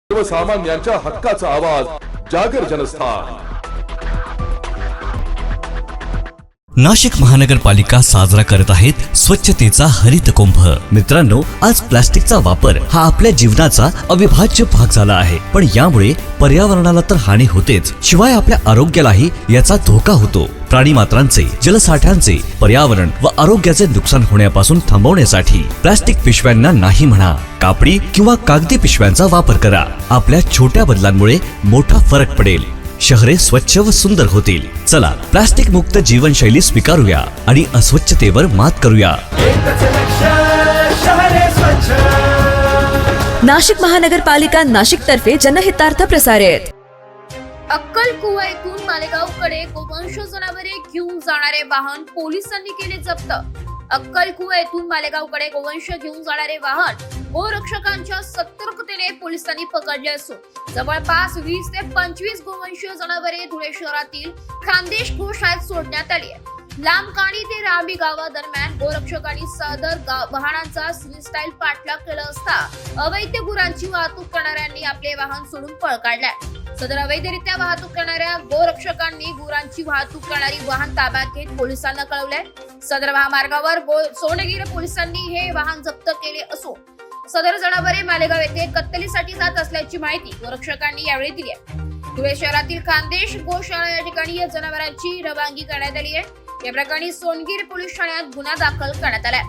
सर्वसामान्यांच्या हक्काचा आवाज जागर जनस्थान। नाशिक महानगरपालिका साजरा करत आहेत स्वच्छतेचा हरित कुंभ। मित्रांनो, आज प्लास्टिकचा वापर हा आपल्या जीवनाचा अविभाज्य भाग झाला आहे, पण यामुळे पर्यावरणाला तर हानी होतेच, शिवाय आपल्या आरोग्यालाही याचा धोका होतो। प्राणीमात्रांचे, जलसाठ्यांचे, पर्यावरण व आरोग्याचे नुकसान होण्यापासून थांबवण्यासाठी प्लास्टिक पिशव्यांना नाही म्हणा, कापडी किंवा कागदी पिशव्यांचा वापर करा। आपल्या छोट्या बदलांमुळे मोठा फरक पडेल, शहरे स्वच्छ व सुंदर होतील। चला, प्लास्टिक मुक्त जीवनशैली स्वीकारूया आणि अस्वच्छतेवर मात करूया। नाशिक महानगरपालिका नाशिक तर्फे जनहितार्थ प्रसारित। अक्कलकुवा येथून मालेगावकडे गोवंश जनावरे घेऊन जाणारे वाहन पोलिसांनी केले जप्त। अक्कलकुवा येथून मालेगावकडे गोवंश घेऊन जाणारे वाहन गोरक्षकांच्या सतर्कतेने पोलिसांनी पकडले असून जवळपास 20 ते 25 गोवंश जनावरे धुळे शहरातील खानदेश गोशाळेत सोडण्यात आली आहे। लांबकाणी ते रामी गावादरम्यान गोरक्षकांनी सदर वाहनांचा स्टाईल पाठलाग केला असता अवैध गुरांची वाहतूक करणाऱ्यांनी आपले वाहन सोडून पळ काढलाय। सदर अवैधरित्या वाहतूक करणाऱ्या गोरक्षकांनी गुरांची वाहतूक करणारी वाहन ताब्यात घेत पोलिसांना कळवलंय। सदर महामार्गावर सोनगीर पोलिसांनी हे वाहन जप्त केले असून सदर जनावरे मालेगाव येथे कत्तलीसाठी जात असल्याची माहिती गोरक्षकांनी यावेळी दिली आहे। धुळे शहरातील खानदेश गोशाळा या ठिकाणी या जनावरांची रवानगी करण्यात आली आहे। या प्रकरणी सोनगीर पोलीस ठाण्यात गुन्हा दाखल करण्यात आलाय।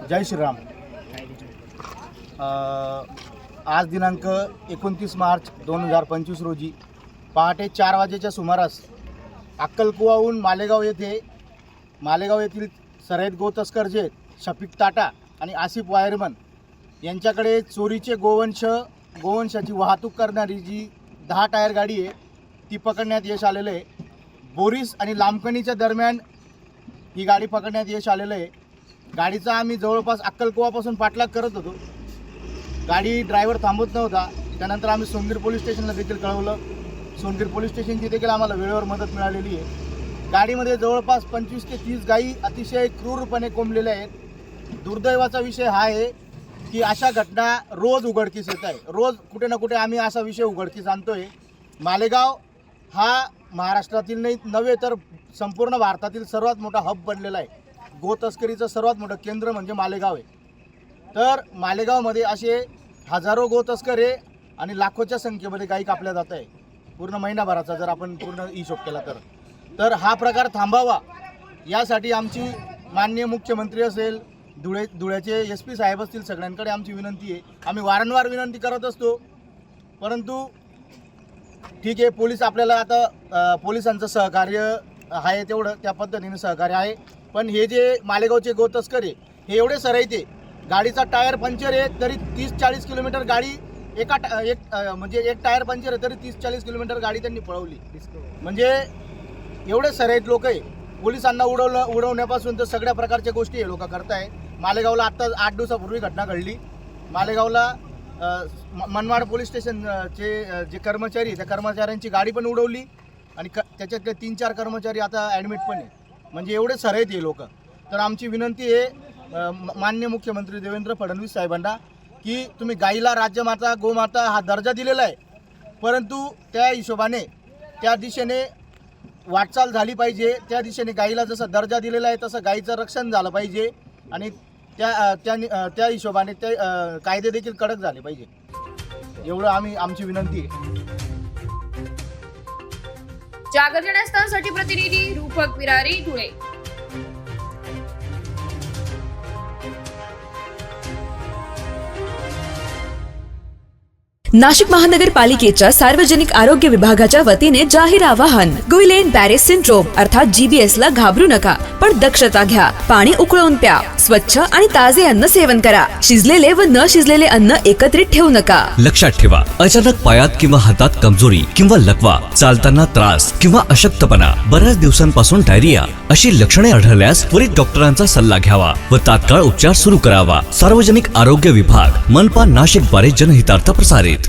जय श्रीराम। आज दिनांक 29 मार्च 2025 रोजी पहाटे 4 वाजेच्या सुमारास अक्कलकुवाहून मालेगाव येथील सराईत गोतस्कर जे शफिक टाटा आणि आसिफ वायरमन यांच्याकडे चोरीचे गोवंशाची वाहतूक करणारी जी 10 टायर गाडी आहे ती पकडण्यात यश आलेलं आहे। बोरीस आणि लांबकणीच्या दरम्यान ही गाडी पकडण्यात यश आलेलं आहे। गाडीचा आम्ही जवळपास अक्कलकुवापासून पाठलाग करत होतो। गाडी ड्रायव्हर थांबत नव्हता। त्यानंतर आम्ही सोनगीर पोलीस स्टेशनला देखील कळवलं। सोनगीर पोलीस स्टेशनची देखील आम्हाला वेळेवर मदत मिळालेली आहे। गाडीमध्ये जवळपास 25 ते 30 गायी अतिशय क्रूरपणे कोंबलेल्या आहेत। दुर्दैवाचा विषय हा आहे की अशा घटना रोज उघडकीस येत आहे। रोज कुठे ना कुठे आम्ही असा विषय उघडकीस आणतोय। मालेगाव हा महाराष्ट्रातील नव्हे तर संपूर्ण भारतातील सर्वात मोठा हब बनलेला आहे। गोतस्करीचं सर्वात मोठं केंद्र म्हणजे मालेगाव आहे। तर मालेगावमध्ये असे हजारो गोतस्कर आहे आणि लाखोच्या संख्येमध्ये गायी कापल्या जात आहे पूर्ण महिनाभराचा जर आपण पूर्ण हिशोब केला तर हा प्रकार थांबावा यासाठी आमची माननीय मुख्यमंत्री असेल, धुळ्याचे SP साहेब असतील, सगळ्यांकडे आमची विनंती आहे। आम्ही वारंवार विनंती करत असतो, परंतु ठीक आहे, पोलीस आपल्याला आता पोलिसांचं सहकार्य आहे तेवढं त्या पद्धतीने सहकार्य आहे। पण हे जे मालेगावचे गोतस्कर आहे हे एवढे सराईत आहे, गाडीचा टायर पंक्चर आहे तरी 30-40 किलोमीटर गाडी म्हणजे एक टायर पंक्चर आहे तरी 30-40 किलोमीटर गाडी त्यांनी पळवली। म्हणजे एवढे सराईत लोक आहे। पोलिसांना उडवण्यापासून तर सगळ्या प्रकारच्या गोष्टी हे लोक करताय। मालेगावला आत्ता 8 दिवसापूर्वी घटना घडली। मालेगावला मनमाड पोलीस स्टेशनचे जे कर्मचारी त्या कर्मचाऱ्यांची गाडी पण उडवली आणि त्याच्यातले 3-4 कर्मचारी आता ॲडमिट पण आहे। म्हणजे एवढे सराईत हे लोक। तर आमची विनंती आहे माननीय मुख्यमंत्री देवेंद्र फडणवीस साहेबांना की तुम्ही गाईला राज्यमाता गोमाता हा दर्जा दिलेला आहे, परंतु त्या हिशोबाने त्या दिशेने वाटचाल झाली पाहिजे। त्या दिशेने गाईला जसा दर्जा दिलेला आहे तसं गाईचं रक्षण झालं पाहिजे आणि त्या हिशोबाने ते कायदे देखील कडक झाले पाहिजे, एवढं आमची विनंती आहे। जागर जनस्थानसाठी प्रतिनिधी रूपक विरारी, धुळे। नाशिक महानगरपालिकेच्या सार्वजनिक आरोग्य विभागाच्या वतीने जाहीर आवाहन। गुइलेन बॅरे सिंड्रोम अर्थात GBS ला घाबरू नका, पण दक्षता घ्या। पाणी उकळून प्या, स्वच्छ आणि ताजे अन्न सेवन करा। शिजलेले व न शिजलेले अन्न एकत्रित ठेवू नका। लक्षात ठेवा, अचानक पायात किंवा हातात कमजोरी किंवा लकवा, चालताना त्रास किंवा अशक्तपणा, बऱ्याच दिवसांपासून डायरिया अशी लक्षणे आढळल्यास त्वरित डॉक्टरांचा सल्ला घ्यावा व तात्काळ उपचार सुरू करावा। सार्वजनिक आरोग्य विभाग, मनपा नाशिक द्वारे जनहितार्थ प्रसारित।